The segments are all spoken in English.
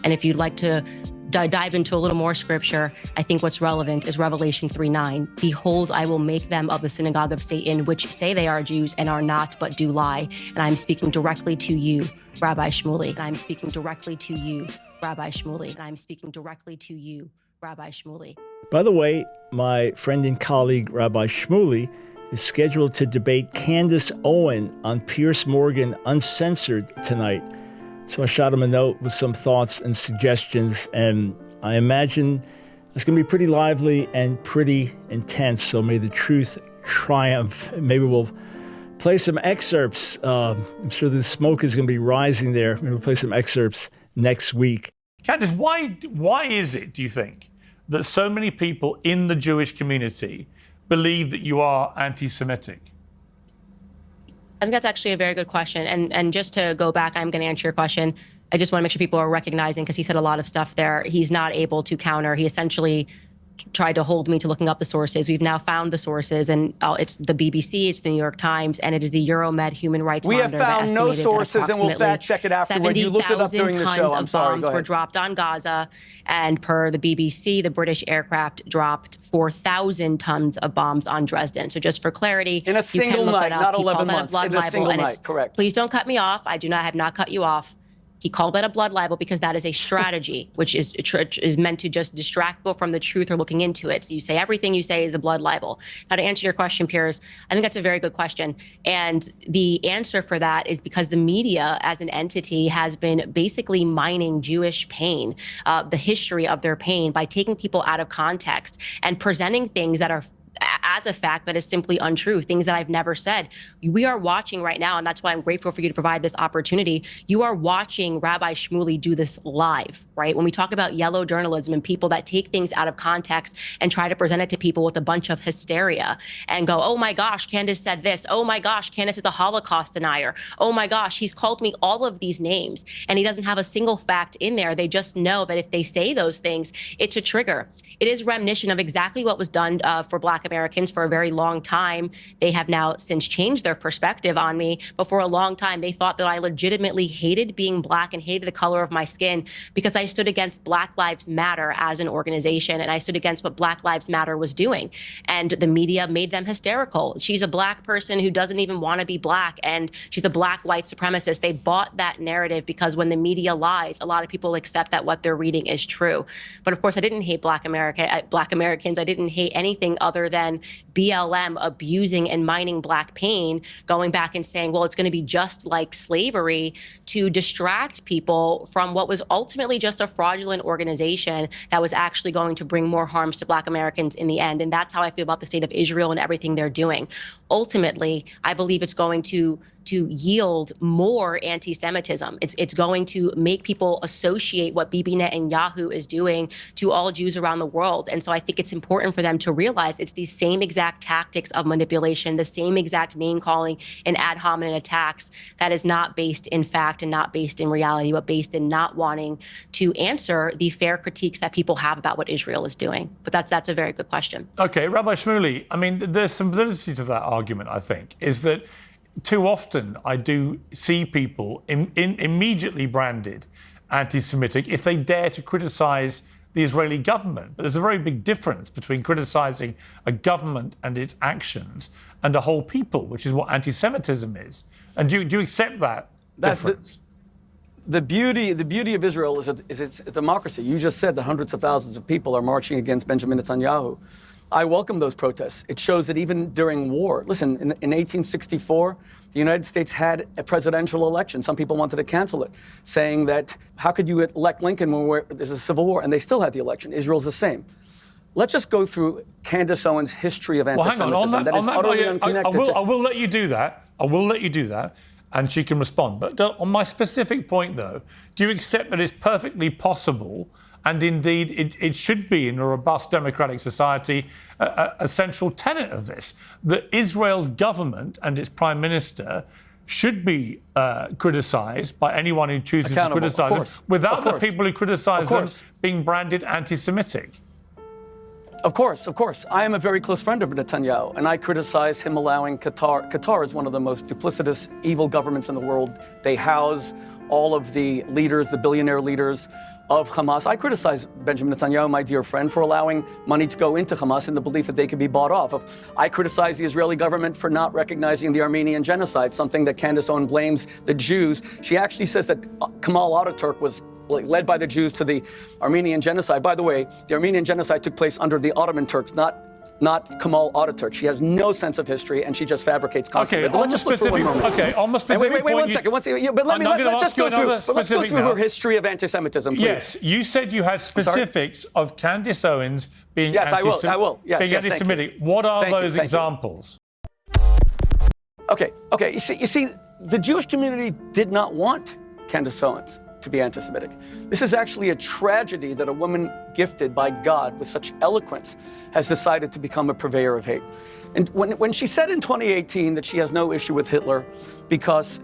And if you'd like to dive into a little more scripture, I think what's relevant is Revelation 3:9. Behold, I will make them of the synagogue of Satan, which say they are Jews and are not, but do lie. And I'm speaking directly to you, Rabbi Shmuely. And I'm speaking directly to you, Rabbi Shmuely. And I'm speaking directly to you, Rabbi Shmuely. By the way, my friend and colleague, Rabbi Shmuely, is scheduled to debate Candace Owens on Piers Morgan Uncensored tonight. So I shot him a note with some thoughts and suggestions, and I imagine it's going to be pretty lively and pretty intense, so may the truth triumph. Maybe we'll play some excerpts. I'm sure the smoke is going to be rising there. Maybe we'll play some excerpts next week. Candace, why is it, do you think, that so many people in the Jewish community believe that you are anti-Semitic? I think that's actually a very good question. And just to go back, I'm going to answer your question. I just want to make sure people are recognizing, because he said a lot of stuff there, he's not able to counter. He essentially tried to hold me to looking up the sources. We've now found the sources, and it's the BBC, it's the New York Times, and it is the Euromed Human Rights Monitor. We have found no sources, and we'll fact check it afterward. You looked it up during the show. I'm sorry. Bombs were dropped on Gaza, and per the BBC, the British aircraft dropped 4,000 tons of bombs on Dresden. So just for clarity, in a single night, not 11 months. In a single night, correct. Please don't cut me off. I have not cut you off. He called that a blood libel because that is a strategy, which is meant to just distract people from the truth or looking into it. So you say everything you say is a blood libel. Now, to answer your question, Piers, I think that's a very good question. And the answer for that is because the media as an entity has been basically mining Jewish pain, the history of their pain, by taking people out of context and presenting things that are as a fact that is simply untrue, things that I've never said. We are watching right now, and that's why I'm grateful for you to provide this opportunity. You are watching Rabbi Shmuely do this live, right? When we talk about yellow journalism and people that take things out of context and try to present it to people with a bunch of hysteria and go, oh my gosh, Candace said this. Oh my gosh, Candace is a Holocaust denier. Oh my gosh, he's called me all of these names, and he doesn't have a single fact in there. They just know that if they say those things, it's a trigger. It is reminiscent of exactly what was done for Black Americans for a very long time. They have now since changed their perspective on me, but for a long time, they thought that I legitimately hated being Black and hated the color of my skin because I stood against Black Lives Matter as an organization, and I stood against what Black Lives Matter was doing. And the media made them hysterical. She's a Black person who doesn't even want to be Black, and she's a Black white supremacist. They bought that narrative because when the media lies, a lot of people accept that what they're reading is true. But of course, I didn't hate Black Americans. I didn't hate anything other than BLM abusing and mining Black pain, going back and saying, well, it's going to be just like slavery, to distract people from what was ultimately just a fraudulent organization that was actually going to bring more harms to Black Americans in the end. And that's how I feel about the state of Israel and everything they're doing. Ultimately, I believe it's going to yield more anti-Semitism. It's going to make people associate what Bibi Netanyahu is doing to all Jews around the world. And so I think it's important for them to realize it's these same exact tactics of manipulation, the same exact name calling and ad hominem attacks that is not based in fact and not based in reality, but based in not wanting to answer the fair critiques that people have about what Israel is doing. But that's a very good question. Okay, Rabbi Shmuely, I mean, there's some validity to that argument, I think, is that too often I do see people immediately branded anti-Semitic if they dare to criticize the Israeli government. But there's a very big difference between criticizing a government and its actions and a whole people, which is what anti-Semitism is. And do you accept that difference? The beauty of Israel is its democracy. You just said that hundreds of thousands of people are marching against Benjamin Netanyahu. I welcome those protests. It shows that even during war, listen, in 1864, the United States had a presidential election. Some people wanted to cancel it, saying that how could you elect Lincoln when there's a civil war? And they still had the election. Israel's the same. Let's just go through Candace Owens' history of anti-Semitism. That is utterly unconnected. I will let you do that. I will let you do that, and she can respond. But on my specific point, though, do you accept that it's perfectly possible, and indeed it should be in a robust democratic society, a central tenet of this, that Israel's government and its prime minister should be criticised by anyone who chooses to criticise them, without the people who criticise them being branded anti-Semitic? Of course. I am a very close friend of Netanyahu, and I criticize him allowing Qatar. Qatar is one of the most duplicitous, evil governments in the world. They house all of the leaders, the billionaire leaders of Hamas. I criticize Benjamin Netanyahu, my dear friend, for allowing money to go into Hamas in the belief that they could be bought off. I criticize the Israeli government for not recognizing the Armenian genocide, something that Candace Owens blames the Jews. She actually says that Kemal Ataturk was led by the Jews to the Armenian genocide. By the way, the Armenian genocide took place under the Ottoman Turks, not Kemal Ataturk. She has no sense of history, and she just fabricates constantly. Okay, but let's just look for one moment. Okay, on the specific wait, point. One second. But let's just go through her history of anti-Semitism, please. Yes, you said you had specifics of Candace Owens being I will. Yes, anti-Semitic. What are those examples? Okay. You see, the Jewish community did not want Candace Owens to be anti-Semitic. This is actually a tragedy that a woman gifted by God with such eloquence has decided to become a purveyor of hate. And when she said in 2018 that she has no issue with Hitler because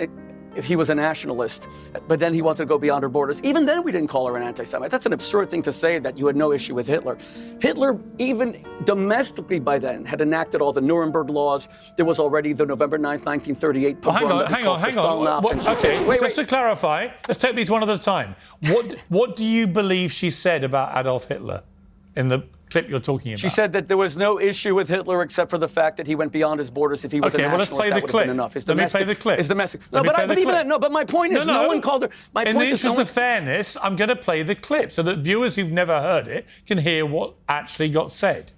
if he was a nationalist, but then he wanted to go beyond her borders, even then we didn't call her an anti-Semite. That's an absurd thing to say, that you had no issue with Hitler. Hitler, even domestically by then, had enacted all the Nuremberg laws. There was already the November 9th, 1938 pogrom. Hang on. Just to clarify, let's take these one at a time. What do you believe she said about Adolf Hitler in the clip you're talking about? She said that there was no issue with Hitler except for the fact that he went beyond his borders. If he was a nationalist, well, let's play that the would clip. have been enough. Let me play the clip. It's domestic. No, but my point is, no one called her. My in point the is, interest of fairness, I'm going to play the clip so that viewers who've never heard it can hear what actually got said.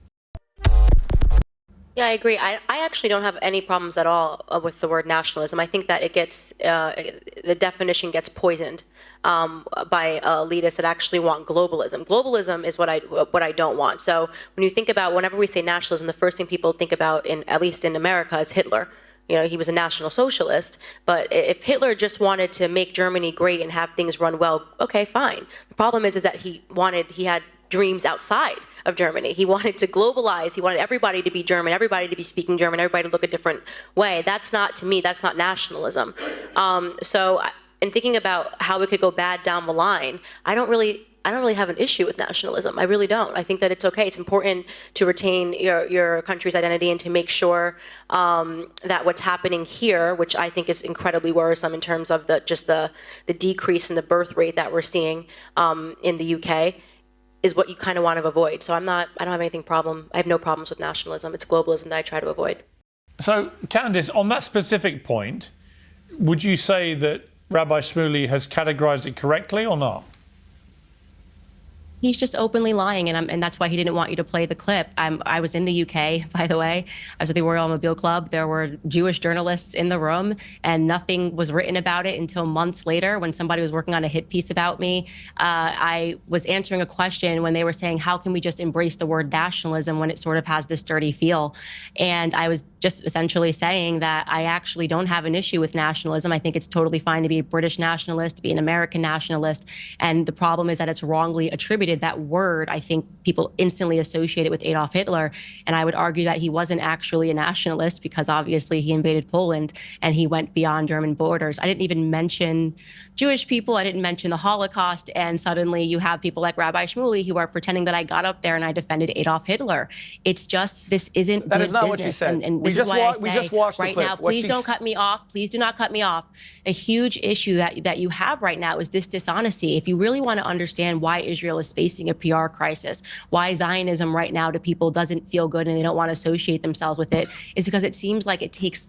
Yeah, I agree. I actually don't have any problems at all with the word nationalism. I think that it gets, the definition gets poisoned by elitists that actually want globalism. Globalism is what I don't want. So when you think about, whenever we say nationalism, the first thing people think about, at least in America, is Hitler. You know, he was a National Socialist, but if Hitler just wanted to make Germany great and have things run well, okay, fine. The problem is that he had dreams outside of Germany. He wanted to globalize. He wanted everybody to be German, everybody to be speaking German, everybody to look a different way. That's not, to me, that's not nationalism. So in thinking about how it could go bad down the line, I don't really have an issue with nationalism. I really don't. I think that it's okay. It's important to retain your country's identity and to make sure that what's happening here, which I think is incredibly worrisome in terms of the decrease in the birth rate that we're seeing in the UK, is what you kind of want to avoid. So I don't have anything I have no problems with nationalism. It's globalism that I try to avoid. So Candace, on that specific point, would you say that Rabbi Shmuely has categorized it correctly or not? He's just openly lying, and that's why he didn't want you to play the clip. I was in the UK, by the way. I was at the Royal Mobile Club. There were Jewish journalists in the room, and nothing was written about it until months later when somebody was working on a hit piece about me. I was answering a question when they were saying, how can we just embrace the word nationalism when it sort of has this dirty feel? And I was just essentially saying that I actually don't have an issue with nationalism. I think it's totally fine to be a British nationalist, to be an American nationalist. And the problem is that it's wrongly attributed. That word, I think people instantly associate it with Adolf Hitler. And I would argue that he wasn't actually a nationalist because obviously he invaded Poland and he went beyond German borders. I didn't even mention Jewish people. I didn't mention the Holocaust. And suddenly you have people like Rabbi Shmuely who are pretending that I got up there and I defended Adolf Hitler. It's just, this isn't that good is not business. What she said. And this is why I say we just watched right the clip. now, please don't cut me off. Please do not cut me off. A huge issue that you have right now is this dishonesty. If you really want to understand why Israel is facing a PR crisis, why Zionism right now to people doesn't feel good and they don't want to associate themselves with it, is because it seems like it takes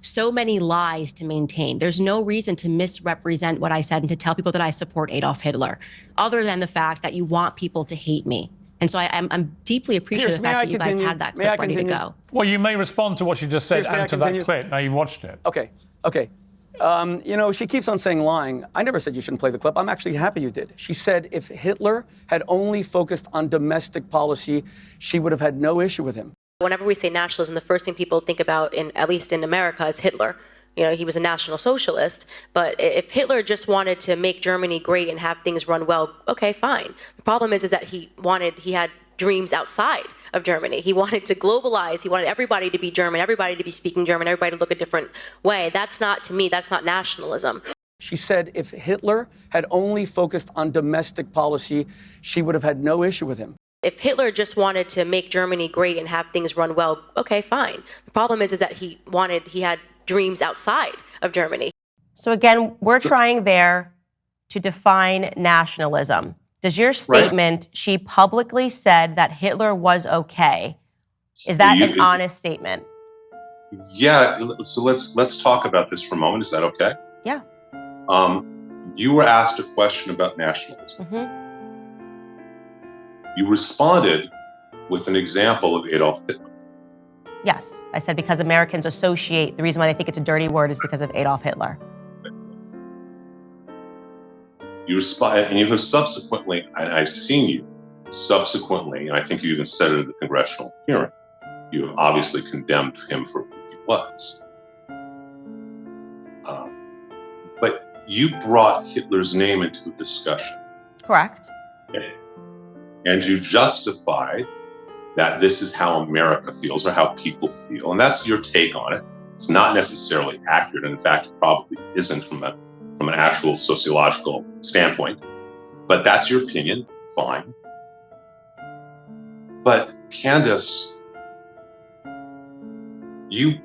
so many lies to maintain. There's no reason to misrepresent what I said and to tell people that I support Adolf Hitler, other than the fact that you want people to hate me. And so I'm deeply appreciative of the fact that you guys had that clip ready to go. Well, you may respond to what she just said and to that clip. Now you've watched it. Okay. She keeps on saying lying. I never said you shouldn't play the clip. I'm actually happy you did. She said if Hitler had only focused on domestic policy, she would have had no issue with him. Whenever we say nationalism, the first thing people think about, at least in America, is Hitler. You know, he was a National Socialist, but if Hitler just wanted to make Germany great and have things run well, okay, fine. The problem is that he had dreams outside of Germany. He wanted to globalize. He wanted everybody to be German, everybody to be speaking German, everybody to look a different way. That's not, to me, that's not nationalism. She said if Hitler had only focused on domestic policy, she would have had no issue with him. If Hitler just wanted to make Germany great and have things run well, okay, fine. The problem is that he had dreams outside of Germany. So again, we're trying there to define nationalism. Does your statement, she publicly said that Hitler was okay, is that an honest statement? Yeah, so let's talk about this for a moment. Is that okay? Yeah. You were asked a question about nationalism. You responded with an example of Adolf Hitler. Yes, I said because Americans associate, the reason why they think it's a dirty word is because of Adolf Hitler. You respond, and you have subsequently, and I've seen you subsequently, and I think you even said it at the congressional hearing, you have obviously condemned him for who he was. But you brought Hitler's name into a discussion. Correct. Okay. And you justified that this is how America feels or how people feel. And that's your take on it. It's not necessarily accurate. And in fact, it probably isn't from an actual sociological standpoint. But that's your opinion. Fine. But Candace, you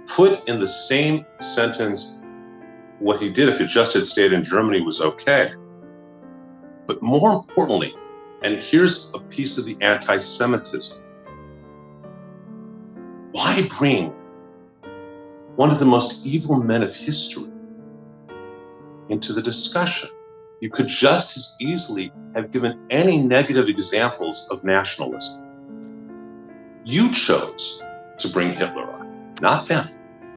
put in the same sentence what he did if it just had stayed in Germany was okay. But more importantly, and here's a piece of the anti-Semitism. Why bring one of the most evil men of history into the discussion? You could just as easily have given any negative examples of nationalism. You chose to bring Hitler up, not them.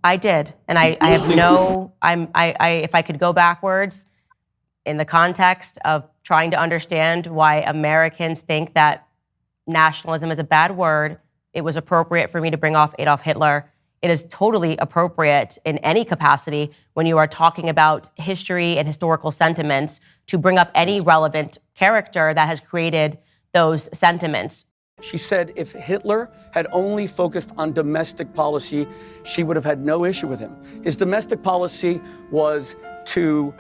I did, and I have no. If I could go backwards, in the context of trying to understand why Americans think that nationalism is a bad word, it was appropriate for me to bring off Adolf Hitler. It is totally appropriate in any capacity when you are talking about history and historical sentiments to bring up any relevant character that has created those sentiments. She said if Hitler had only focused on domestic policy, she would have had no issue with him. His domestic policy was to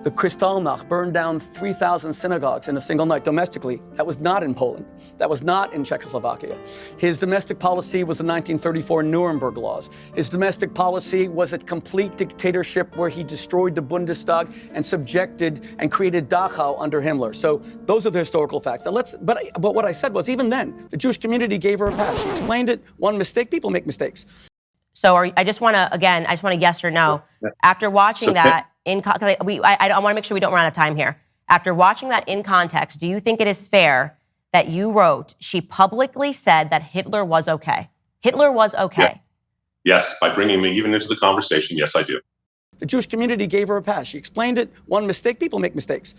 the Kristallnacht, burned down 3,000 synagogues in a single night domestically. That was not in Poland. That was not in Czechoslovakia. His domestic policy was the 1934 Nuremberg laws. His domestic policy was a complete dictatorship where he destroyed the Bundestag and subjected and created Dachau under Himmler. So those are the historical facts. Now but what I said was, even then, the Jewish community gave her a pass. She explained it. One mistake, people make mistakes. So I just want to yes or no. After watching that, I want to make sure we don't run out of time here. After watching that in context, do you think it is fair that you wrote, she publicly said that Hitler was okay? Hitler was okay. Yeah. Yes, by bringing me even into the conversation, yes, I do. The Jewish community gave her a pass. She explained it. One mistake, people make mistakes.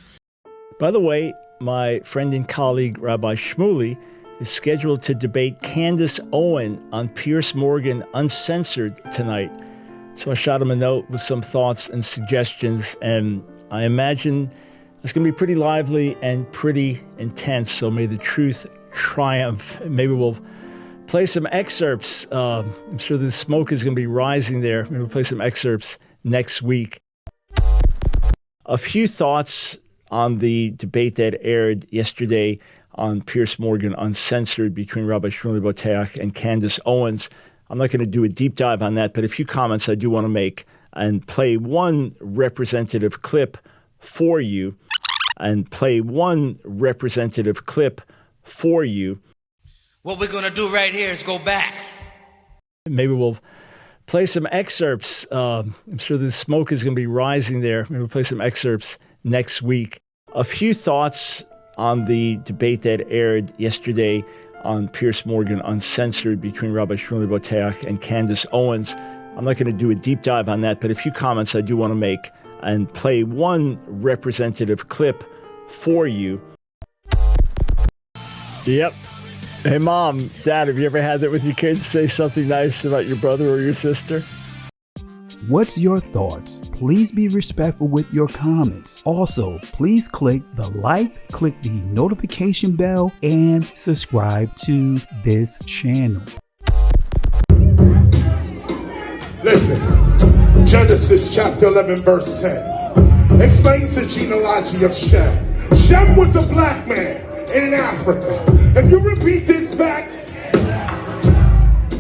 By the way, my friend and colleague, Rabbi Shmuely, is scheduled to debate Candace Owens on Piers Morgan Uncensored tonight. So I shot him a note with some thoughts and suggestions, and I imagine it's going to be pretty lively and pretty intense, so may the truth triumph. Maybe we'll play some excerpts. I'm sure the smoke is going to be rising there. Maybe we'll play some excerpts next week. A few thoughts on the debate that aired yesterday on Piers Morgan Uncensored between Rabbi Shmuely and Candace Owens. I'm not going to do a deep dive on that, but a few comments I do want to make and play one representative clip for you. What we're going to do right here is go back. Maybe we'll play some excerpts. I'm sure the smoke is going to be rising there. Maybe we'll play some excerpts next week. A few thoughts on the debate that aired yesterday on Piers Morgan Uncensored between Rabbi Shmuely and Candace Owens. I'm not going to do a deep dive on that, but a few comments I do want to make and play one representative clip for you. Yep. Hey, Mom, Dad, have you ever had that with your kids? Say something nice about your brother or your sister? What's your thoughts? Please be respectful with your comments. Also, please click the like, click the notification bell, and subscribe to this channel. Listen, Genesis chapter 11 verse 10 explains the genealogy of Shem. Shem was a black man in Africa. If you repeat this back,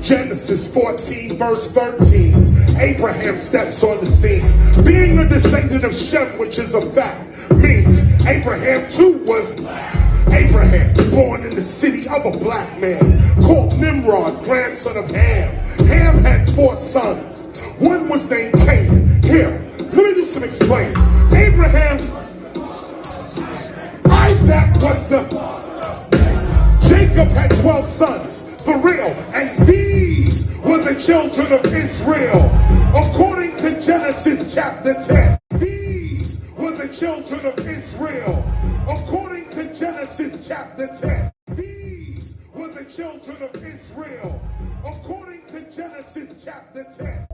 Genesis 14 verse 13 Abraham steps on the scene. Being a descendant of Shem, which is a fact, means Abraham too was black. Abraham, born in the city of a black man, called Nimrod, grandson of Ham. Ham had 4 sons. One was named Canaan. Here, let me do some explaining. Abraham, Isaac was Jacob had 12 sons, for real, and these were the children of Israel. According to Genesis chapter 10, these were the children of Israel. According to Genesis chapter 10, these were the children of Israel. According to Genesis chapter 10.